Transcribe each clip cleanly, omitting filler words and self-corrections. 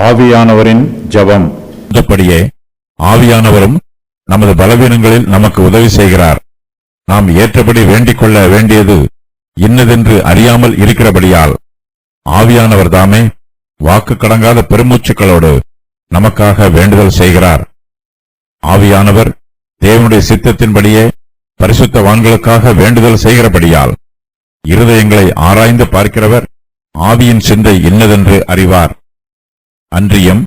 ஆவியானவரின் ஜெபம். இந்தபடியே ஆவியானவரும் நமது பலவீனங்களில் நமக்கு உதவி செய்கிறார். நாம் ஏற்றபடி வேண்டிக் கொள்ள வேண்டியது இன்னதென்று அறியாமல் இருக்கிறபடியால் ஆவியானவர் தாமே வாக்கு கடங்காத பெருமூச்சுக்களோடு நமக்காக வேண்டுதல் செய்கிறார். ஆவியானவர் தேவனுடைய சித்தத்தின்படியே பரிசுத்தவான்களுக்காக வேண்டுதல் செய்கிறபடியால் இருதயங்களை ஆராய்ந்து பார்க்கிறவர் ஆவியின் சிந்தை இன்னதென்று அறிவார். அன்றியும்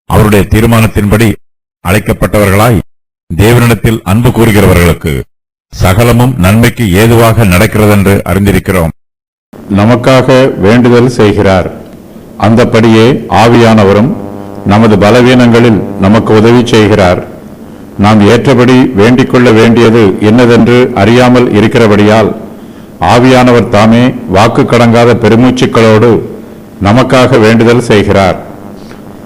அவருடைய தீர்மானத்தின்படி அழைக்கப்பட்டவர்களாய் தேவனிடத்தில் அன்பு கூறுகிறவர்களுக்கு சகலமும் நன்மைக்கு ஏதுவாக நடக்கிறதென்று அறிந்திருக்கிறோம். நமக்காக வேண்டுதல் செய்கிறார். அந்தபடியே ஆவியானவரும் நமது பலவீனங்களில் நமக்கு உதவி செய்கிறார். நாம் ஏற்றபடி வேண்டிக் கொள்ள வேண்டியது என்னதென்று அறியாமல் இருக்கிறபடியால் ஆவியானவர் தாமே வாக்கு கடங்காத பெருமூச்சுக்களோடு நமக்காக வேண்டுதல் செய்கிறார்.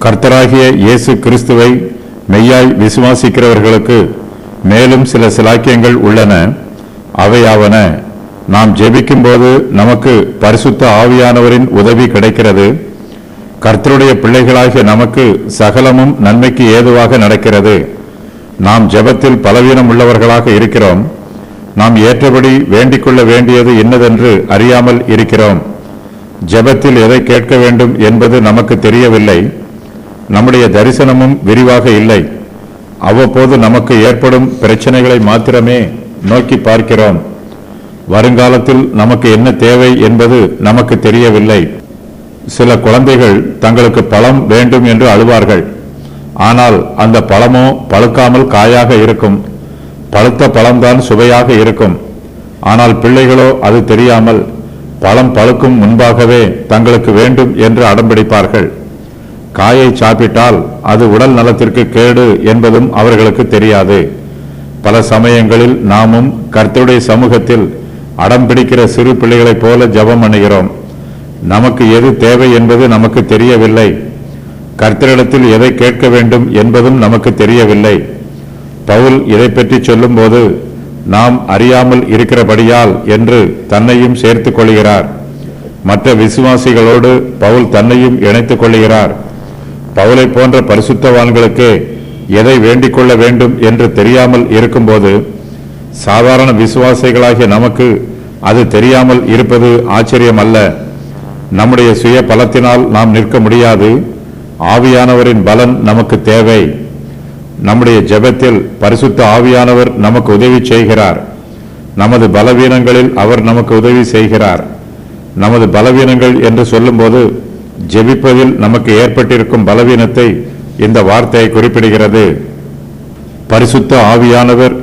கர்த்தராகிய இயேசு கிறிஸ்துவை மெய்யாய் விசுவாசிக்கிறவர்களுக்கு மேலும் சில சிலாக்கியங்கள் உள்ளன. அவையாவன: நாம் ஜெபிக்கும் போது நமக்கு பரிசுத்த ஆவியானவரின் உதவி கிடைக்கிறது. கர்த்தருடைய பிள்ளைகளாகிய நமக்கு சகலமும் நன்மைக்கு ஏதுவாக நடக்கிறது. நாம் ஜெபத்தில் பலவீனம் உள்ளவர்களாக இருக்கிறோம். நாம் ஏற்றபடி வேண்டிக் கொள்ள வேண்டியது என்னதென்று அறியாமல் இருக்கிறோம். ஜெபத்தில் எதை கேட்க வேண்டும் என்பது நமக்கு தெரியவில்லை. நம்முடைய தரிசனமும் விரிவாக இல்லை. அவ்வப்போது நமக்கு ஏற்படும் பிரச்சனைகளை மாத்திரமே நோக்கி பார்க்கிறோம். வருங்காலத்தில் நமக்கு என்ன தேவை என்பது நமக்கு தெரியவில்லை. சில குழந்தைகள் தங்களுக்கு பழம் வேண்டும் என்று அழுவார்கள். ஆனால் அந்த பழமோ பழுக்காமல் காயாக இருக்கும். பழுத்த பழம்தான் சுவையாக இருக்கும். ஆனால் பிள்ளைகளோ அது தெரியாமல் பழம் பழுக்கும் முன்பாகவே தங்களுக்கு வேண்டும் என்று அடம்பிடிப்பார்கள். காயை சாப்பிட்டால் அது உடல் நலத்திற்கு கேடு என்பதும் அவர்களுக்கு தெரியாது. பல சமயங்களில் நாமும் கர்த்தருடைய சமூகத்தில் அடம் பிடிக்கிற சிறு பிள்ளைகளைப் போல ஜெபம் பண்ணுகிறோம். நமக்கு எது தேவை என்பது நமக்கு தெரியவில்லை. கர்த்தரிடத்தில் எதை கேட்க வேண்டும் என்பதும் நமக்கு தெரியவில்லை. பவுல் இதை பற்றி சொல்லும் போது நாம் அறியாமல் இருக்கிறபடியால் என்று தன்னையும் சேர்த்துக் கொள்கிறார். மற்ற விசுவாசிகளோடு பவுல் தன்னையும் இணைத்துக் கொள்கிறார். பவுலை போன்ற பரிசுத்தவான்களுக்கு எதை வேண்டிக் கொள்ள வேண்டும் என்று தெரியாமல் இருக்கும்போது சாதாரண விசுவாசிகளாகிய நமக்கு அது தெரியாமல் இருப்பது ஆச்சரியம் அல்ல. நம்முடைய சுய பலத்தினால் நாம் நிற்க முடியாது. ஆவியானவரின் பலன் நமக்கு தேவை. நம்முடைய ஜெபத்தில் பரிசுத்த ஆவியானவர் நமக்கு உதவி செய்கிறார். நமது பலவீனங்களில் அவர் நமக்கு உதவி செய்கிறார். நமது பலவீனங்கள் என்று சொல்லும்போது ஜெபிப்பதில் நமக்கு ஏற்பட்டிருக்கும் பலவீனத்தை இந்த வார்த்தையை குறிப்பிடுகிறது. பரிசுத்த ஆவியானவர்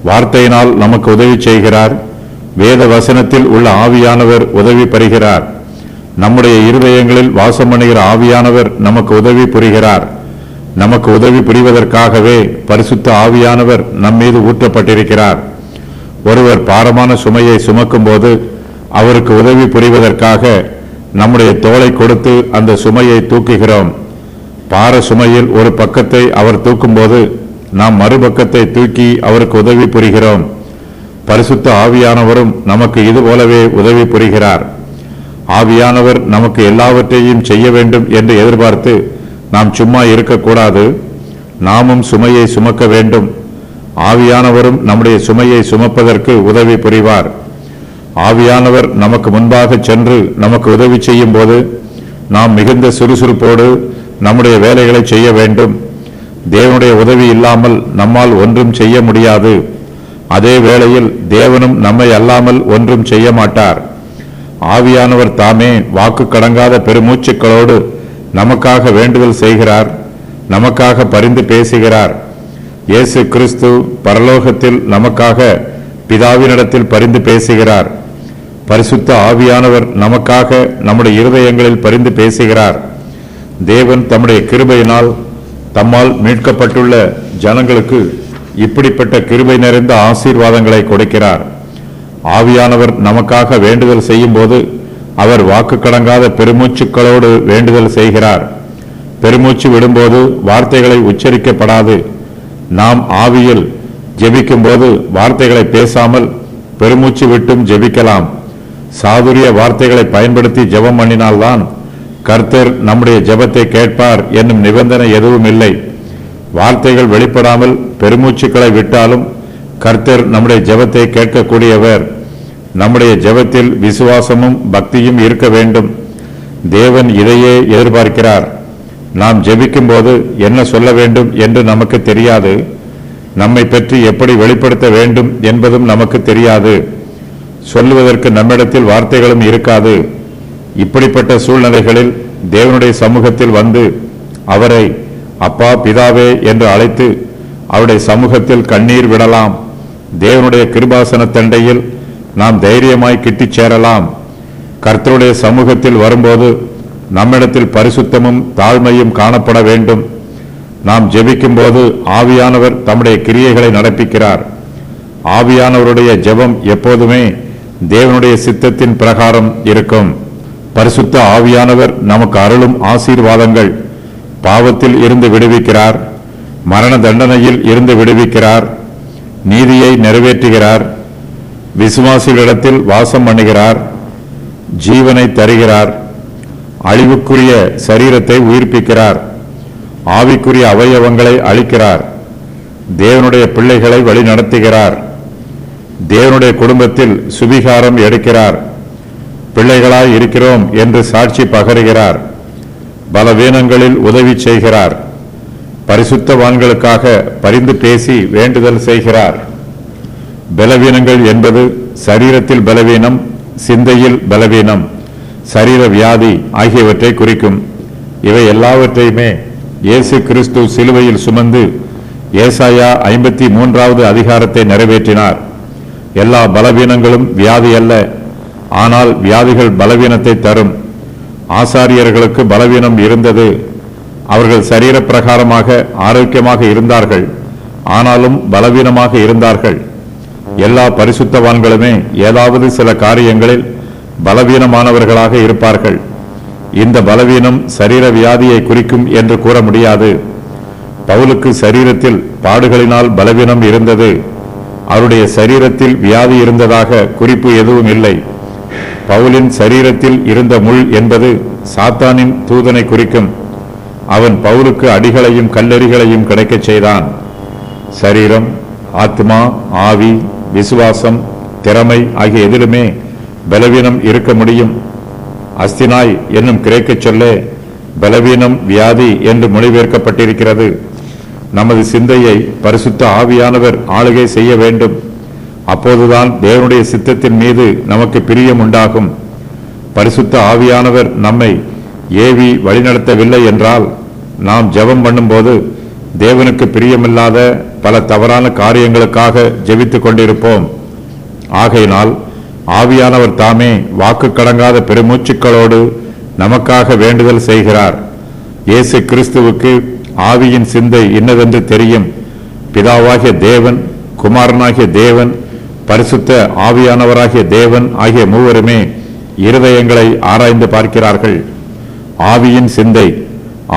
வார்த்தையினால் நமக்கு உதவி செய்கிறார். வேத வசனத்தில் உள்ள ஆவியானவர் உதவி பெறுகிறார். நம்முடைய இருதயங்களில் வாசம் பண்ணுகிற ஆவியானவர் நமக்கு உதவி புரிகிறார். நமக்கு உதவி புரிவதற்காகவே பரிசுத்த ஆவியானவர் நம்மீது ஊற்றப்பட்டிருக்கிறார். ஒருவர் பாரமான சுமையை சுமக்கும் போது அவருக்கு உதவி புரிவதற்காக நம்முடைய தோளை கொடுத்து அந்த சுமையை தூக்குகிறோம். பார சுமையில் ஒரு பக்கத்தை அவர் தூக்கும்போது நாம் மறுபக்கத்தை தூக்கி அவருக்கு உதவி புரிகிறோம். பரிசுத்த ஆவியானவரும் நமக்கு இது போலவே உதவி புரிகிறார். ஆவியானவர் நமக்கு எல்லாவற்றையும் செய்ய வேண்டும் என்று எதிர்பார்த்து நாம் சும்மா இருக்கக்கூடாது. நாமும் சுமையை சுமக்க வேண்டும். ஆவியானவரும் நம்முடைய சுமையை சுமப்பதற்கு உதவி புரிவார். ஆவியானவர் நமக்கு முன்பாக சென்று நமக்கு உதவி செய்யும் போது நாம் மிகுந்த சுறுசுறுப்போடு நம்முடைய வேலைகளை செய்ய வேண்டும். தேவனுடைய உதவி இல்லாமல் நம்மால் ஒன்றும் செய்ய முடியாது. அதே வேளையில் தேவனும் நம்மை அல்லாமல் ஒன்றும் செய்ய மாட்டார். ஆவியானவர் தாமே வாக்கு கடங்காத பெருமூச்சுக்களோடு நமக்காக வேண்டுதல் செய்கிறார். நமக்காக பரிந்து பேசுகிறார். இயேசு கிறிஸ்து பரலோகத்தில் நமக்காக பிதாவினிடத்தில் பரிந்து பேசுகிறார். பரிசுத்த ஆவியானவர் நமக்காக நம்முடைய இருதயங்களில் பரிந்து பேசுகிறார். தேவன் தம்முடைய கிருபையினால் தம்மால் மீட்கப்பட்டுள்ள ஜனங்களுக்கு இப்படிப்பட்ட கிருபை நிறைந்த ஆசீர்வாதங்களை கொடுக்கிறார். ஆவியானவர் நமக்காக வேண்டுதல் செய்யும் போது அவர் வாக்கு கடங்காத பெருமூச்சுக்களோடு வேண்டுதல் செய்கிறார். பெருமூச்சு விடும்போது வார்த்தைகளை உச்சரிக்கப்படாது. நாம் ஆவியில் ஜெபிக்கும் போது வார்த்தைகளை பேசாமல் பெருமூச்சு விட்டும் ஜெபிக்கலாம். சாதுரிய வார்த்தைகளை பயன்படுத்தி ஜெபம் பண்ணினால்தான் கர்த்தர் நம்முடைய ஜெபத்தை கேட்பார் என்னும் நிபந்தனை எதுவும் இல்லை. வார்த்தைகள் வெளிப்படாமல் பெருமூச்சுக்களை விட்டாலும் கர்த்தர் நம்முடைய ஜெபத்தை கேட்கக்கூடியவர். நம்முடைய ஜெபத்தில் விசுவாசமும் பக்தியும் இருக்க வேண்டும். தேவன் இதையே எதிர்பார்க்கிறார். நாம் ஜெபிக்கும் போது என்ன சொல்ல வேண்டும் என்று நமக்கு தெரியாது. நம்மை பற்றி எப்படி வெளிப்படுத்த வேண்டும் என்பதும் நமக்கு தெரியாது. சொல்லுவதற்கு நம்மிடத்தில் வார்த்தைகளும் இருக்காது. இப்படிப்பட்ட சூழ்நிலைகளில் தேவனுடைய சமூகத்தில் வந்து அவரை அப்பா பிதாவே என்று அழைத்து அவருடைய சமூகத்தில் கண்ணீர் விடலாம். தேவனுடைய கிருபாசன தண்டையில் நாம் தைரியமாய் கிட்டிச் சேரலாம். கர்த்தருடைய சமூகத்தில் வரும்போது நம்மிடத்தில் பரிசுத்தமும் தாழ்மையும் காணப்பட வேண்டும். நாம் ஜெபிக்கும் போது ஆவியானவர் தம்முடைய கிரியைகளை நடப்பிக்கிறார். ஆவியானவருடைய ஜெபம் எப்போதுமே தேவனுடைய சித்தத்தின் பிரகாரம் இருக்கும். பரிசுத்த ஆவியானவர் நமக்கு அருளும் ஆசீர்வாதங்கள். பாவத்தில் இருந்து விடுவிக்கிறார், மரண தண்டனையில் இருந்து விடுவிக்கிறார், நீதியை நிறைவேற்றுகிறார், விசுவாசிகளிடத்தில் வாசம் பண்ணுகிறார், ஜீவனை தருகிறார், அழிவுக்குரிய சரீரத்தை உயிர்ப்பிக்கிறார், ஆவிக்குரிய அவயவங்களை அளிக்கிறார், தேவனுடைய பிள்ளைகளை வழிநடத்துகிறார், தேவனுடைய குடும்பத்தில் சுவிகாரம் எடுக்கிறார், பிள்ளைகளாய் இருக்கிறோம் என்று சாட்சி பகருகிறார், பலவீனங்களில் உதவி செய்கிறார், பரிசுத்தவான்களுக்காக பரிந்து பேசி வேண்டுதல் செய்கிறார். பலவீனங்கள் என்பது சரீரத்தில் பலவீனம், சிந்தையில் பலவீனம், சரீர வியாதி ஆகியவற்றை குறிக்கும். இவை எல்லாவற்றையுமே இயேசு கிறிஸ்து சிலுவையில் சுமந்து ஏசாயா 53வது அதிகாரத்தை நிறைவேற்றினார். எல்லா பலவீனங்களும் வியாதி அல்ல, ஆனால் வியாதிகள் பலவீனத்தை தரும். ஆசாரியர்களுக்கு பலவீனம் இருந்தது. அவர்கள் சரீர பிரகாரமாக ஆரோக்கியமாக இருந்தார்கள், ஆனாலும் பலவீனமாக இருந்தார்கள். எல்லா பரிசுத்தவான்களுமே ஏதாவது சில காரியங்களில் பலவீனமானவர்களாக இருப்பார்கள். இந்த பலவீனம் சரீர வியாதியை குறிக்கும் என்று கூற முடியாது. பவுலுக்கு சரீரத்தில் பாடுகளினால் பலவீனம் இருந்தது. அவருடைய சரீரத்தில் வியாதி இருந்ததாக குறிப்பு எதுவும் இல்லை. பவுலின் சரீரத்தில் இருந்த முள் என்பது சாத்தானின் தூதனை குறிக்கும். அவன் பவுலுக்கு அடிகளையும் கல்லெறிகளையும் கிடைக்கச் செய்தான். சரீரம், ஆத்மா, ஆவி, விசுவாசம், திறமை ஆகிய எதிலுமே பலவீனம் இருக்க முடியும். அஸ்தினாய் என்னும் கிரேக்க சொல்லே பலவீனம் வியாதி என்று மொழிபெயர்க்கப்பட்டிருக்கிறது. நமது சிந்தையை பரிசுத்த ஆவியானவர் ஆளுகை செய்ய வேண்டும். அப்போதுதான் தேவனுடைய சித்தத்தின் மீது நமக்கு பிரியம் உண்டாகும். பரிசுத்த ஆவியானவர் நம்மை ஏவி வழிநடத்தவில்லை என்றால் நாம் ஜெபம் பண்ணும்போது தேவனுக்கு பிரியமில்லாத பல தவறான காரியங்களுக்காக ஜெபித்துக் கொண்டிருப்போம். ஆகையினால் ஆவியானவர் தாமே வாக்கு கடங்காத பெருமூச்சுக்களோடு நமக்காக வேண்டுதல் செய்கிறார். இயேசு கிறிஸ்துவுக்கு ஆவியின் சிந்தை இன்னதென்று தெரியும். பிதாவாகிய தேவன், குமாரனாகிய தேவன், பரிசுத்த ஆவியானவராகிய தேவன் ஆகிய மூவருமே இருதயங்களை ஆராய்ந்து பார்க்கிறார்கள். ஆவியின் சிந்தை,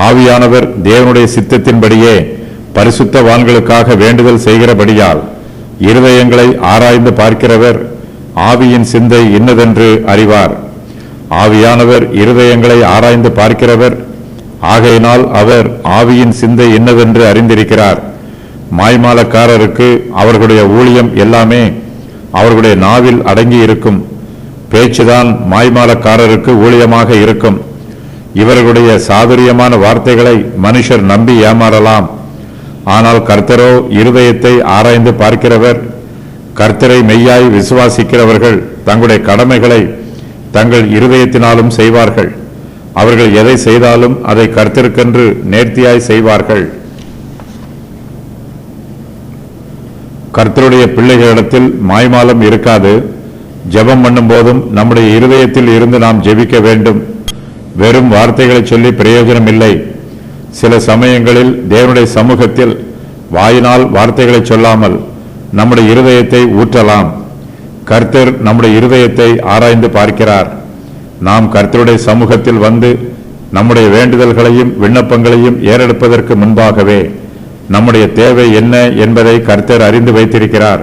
ஆவியானவர் தேவனுடைய சித்தத்தின்படியே பரிசுத்தவான்களுக்காக வேண்டுதல் செய்கிறபடியால் இருதயங்களை ஆராய்ந்து பார்க்கிறவர் ஆவியின் சிந்தை இன்னதென்று அறிவார். ஆவியானவர் இருதயங்களை ஆராய்ந்து பார்க்கிறவர், ஆகையினால் அவர் ஆவியின் சிந்தை இன்னதென்று அறிந்திருக்கிறார். மாய்மாலக்காரருக்கு அவர்களுடைய ஊழியம் எல்லாமே அவர்களுடைய நாவில் அடங்கி இருக்கும். பேச்சுதான் மாய்மாலக்காரருக்கு ஊழியமாக இருக்கும். இவர்களுடைய சாதுரியமான வார்த்தைகளை மனுஷர் நம்பி ஏமாறலாம். ஆனால் கர்த்தரோ இருதயத்தை ஆராய்ந்து பார்க்கிறவர். கர்த்தரை மெய்யாய் விசுவாசிக்கிறவர்கள் தங்களுடைய கடமைகளை தங்கள் இருதயத்தினாலும் செய்வார்கள். அவர்கள் எதை செய்தாலும் அதை கர்த்தருக்கென்று நேர்த்தியாய் செய்வார்கள். கர்த்தருடைய பிள்ளைகளிடத்தில் மாய்மாலம் இருக்காது. ஜெபம் பண்ணும் போதும் நம்முடைய இருதயத்தில் இருந்து நாம் ஜெபிக்க வேண்டும். வெறும் வார்த்தைகளை சொல்லி பிரயோஜனம் இல்லை. சில சமயங்களில் தேவனுடைய சமூகத்தில் வாயினால் வார்த்தைகளை சொல்லாமல் நம்முடைய இருதயத்தை ஊற்றலாம். கர்த்தர் நம்முடைய இருதயத்தை ஆராய்ந்து பார்க்கிறார். நாம் கர்த்தருடைய சமூகத்தில் வந்து நம்முடைய வேண்டுதல்களையும் விண்ணப்பங்களையும் ஏறெடுப்பதற்கு முன்பாகவே நம்முடைய தேவை என்ன என்பதை கர்த்தர் அறிந்து வைத்திருக்கிறார்.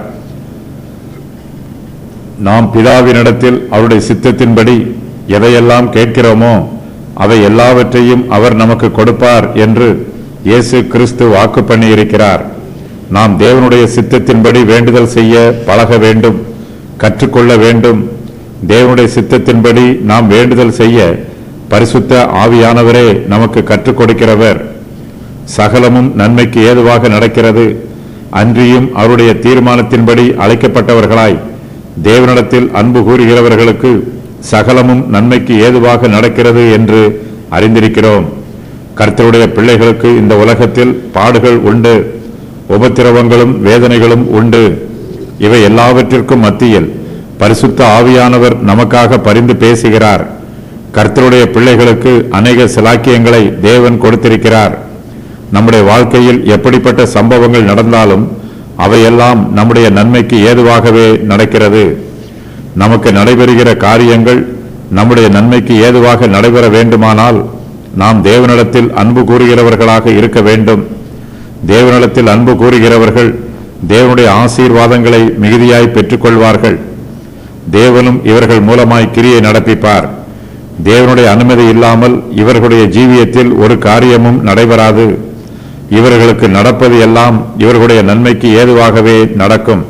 நாம் பிதாவினிடத்தில் அவருடைய சித்தத்தின்படி எதையெல்லாம் கேட்கிறோமோ அவை எல்லாவற்றையும் அவர் நமக்கு கொடுப்பார் என்று இயேசு கிறிஸ்து வாக்கு பண்ணியிருக்கிறார். நாம் தேவனுடைய சித்தத்தின்படி வேண்டுதல் செய்ய பழக வேண்டும், கற்றுக்கொள்ள வேண்டும். தேவனுடைய சித்தத்தின்படி நாம் வேண்டுதல் செய்ய பரிசுத்த ஆவியானவரே நமக்கு கற்றுக் கொடுக்கிறவர். சகலமும் நன்மைக்கு ஏதுவாக நடக்கிறது. அன்றியும் அவருடைய தீர்மானத்தின்படி அழைக்கப்பட்டவர்களாய் தேவனிடத்தில் அன்பு கூறுகிறவர்களுக்கு சகலமும் நன்மைக்கு ஏதுவாக நடக்கிறது என்று அறிந்திருக்கிறோம். கர்த்தருடைய பிள்ளைகளுக்கு இந்த உலகத்தில் பாடுகள் உண்டு, உபத்திரவங்களும் வேதனைகளும் உண்டு. இவை எல்லாவற்றிற்கும் மத்தியில் பரிசுத்த ஆவியானவர் நமக்காக பரிந்து பேசுகிறார். கர்த்தருடைய பிள்ளைகளுக்கு அநேக சிலாக்கியங்களை தேவன் கொடுத்திருக்கிறார். நம்முடைய வாழ்க்கையில் எப்படிப்பட்ட சம்பவங்கள் நடந்தாலும் அவையெல்லாம் நம்முடைய நன்மைக்கு ஏதுவாகவே நடக்கிறது. நமக்கு நடைபெறுகிற காரியங்கள் நம்முடைய நன்மைக்கு ஏதுவாக நடைபெற வேண்டுமானால் நாம் தேவனிடத்தில் அன்பு கூறுகிறவர்களாக இருக்க வேண்டும். தேவனிடத்தில் அன்பு கூறுகிறவர்கள் தேவனுடைய ஆசீர்வாதங்களை மிகுதியாய் பெற்றுக்கொள்வார்கள். தேவனும் இவர்கள் மூலமாய் கிரியை நடப்பிப்பார். தேவனுடைய அனுமதி இல்லாமல் இவர்களுடைய ஜீவியத்தில் ஒரு காரியமும் நடைபெறாது. இவர்களுக்கு நடப்பது எல்லாம் இவர்களுடைய நன்மைக்கு ஏதுவாகவே நடக்கும்.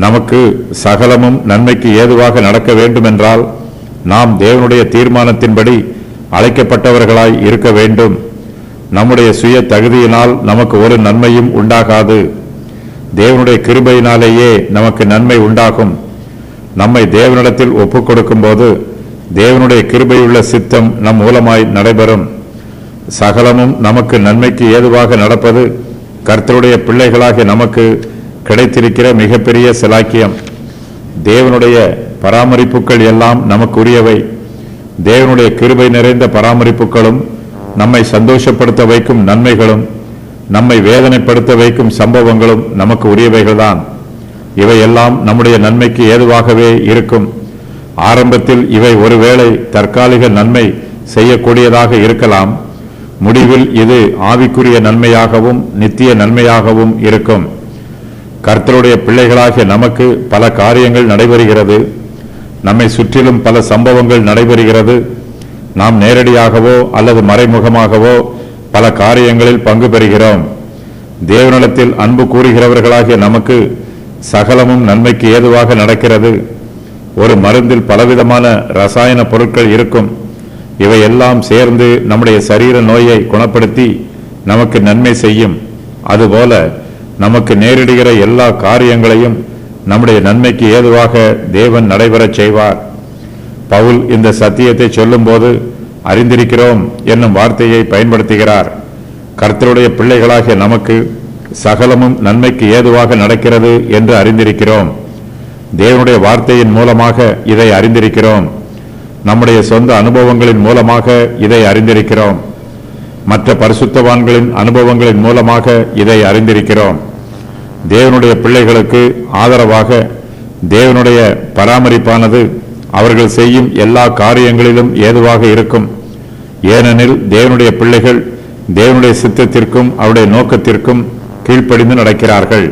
நமக்கு சகலமும் நன்மைக்கு ஏதுவாக நடக்க வேண்டுமென்றால் நாம் தேவனுடைய தீர்மானத்தின்படி அழைக்கப்பட்டவர்களாய் இருக்க வேண்டும். நம்முடைய சுய தகுதியினால் நமக்கு ஒரு நன்மையும் உண்டாகாது. தேவனுடைய கிருபையினாலேயே நமக்கு நன்மை உண்டாகும். நம்மை தேவனிடத்தில் ஒப்புக் கொடுக்கும் போது தேவனுடைய கிருபையுள்ள சித்தம் நம் மூலமாய் நடைபெறும். சகலமும் நமக்கு நன்மைக்கு ஏதுவாக நடப்பது கர்த்தருடைய பிள்ளைகளாகிய நமக்கு கிடைத்திருக்கிற மிகப்பெரிய சிலாக்கியம். தேவனுடைய பராமரிப்புகள் எல்லாம் நமக்கு உரியவை. தேவனுடைய கிருபை நிறைந்த பராமரிப்புகளும் நம்மை சந்தோஷப்படுத்த வைக்கும் நன்மைகளும் நம்மை வேதனைப்படுத்த வைக்கும் சம்பவங்களும் நமக்கு உரியவைகள்தான். இவையெல்லாம் நம்முடைய நன்மைக்கு ஏதுவாகவே இருக்கும். ஆரம்பத்தில் இவை ஒருவேளை தற்காலிக நன்மை செய்யக்கூடியதாக இருக்கலாம். முடிவில் இது ஆவிக்குரிய நன்மையாகவும் நித்திய நன்மையாகவும் இருக்கும். கர்த்தருடைய பிள்ளைகளாகிய நமக்கு பல காரியங்கள் நடைபெறுகிறது. நம்மை சுற்றிலும் பல சம்பவங்கள் நடைபெறுகிறது. நாம் நேரடியாகவோ அல்லது மறைமுகமாகவோ பல காரியங்களில் பங்கு பெறுகிறோம். தேவனிடத்தில் அன்பு கூறுகிறவர்களாகிய நமக்கு சகலமும் நன்மைக்கு ஏதுவாக நடக்கிறது. ஒரு மருந்தில் பலவிதமான ரசாயன பொருட்கள் இருக்கும். இவையெல்லாம் சேர்ந்து நம்முடைய சரீர நோயை குணப்படுத்தி நமக்கு நன்மை செய்யும். அதுபோல நமக்கு நேரிடுகிற எல்லா காரியங்களையும் நம்முடைய நன்மைக்கு ஏதுவாக தேவன் நடைபெறச் செய்வார். பவுல் இந்த சத்தியத்தை சொல்லும்போது அறிந்திருக்கிறோம் என்னும் வார்த்தையை பயன்படுத்துகிறார். கர்த்தருடைய பிள்ளைகளாகிய நமக்கு சகலமும் நன்மைக்கு ஏதுவாக நடக்கிறது என்று அறிந்திருக்கிறோம். தேவனுடைய வார்த்தையின் மூலமாக இதை அறிந்திருக்கிறோம். நம்முடைய சொந்த அனுபவங்களின் மூலமாக இதை அறிந்திருக்கிறோம். மற்ற பரிசுத்தவான்களின் அனுபவங்களின் மூலமாக இதை அறிந்திருக்கிறோம். தேவனுடைய பிள்ளைகளுக்கு ஆதரவாக தேவனுடைய பராமரிப்பானது அவர்கள் செய்யும் எல்லா காரியங்களிலும் ஏதுவாக இருக்கும். ஏனெனில் தேவனுடைய பிள்ளைகள் தேவனுடைய சித்தத்திற்கும் அவருடைய நோக்கத்திற்கும் கீழ்ப்படிந்து நடக்கிறார்கள்.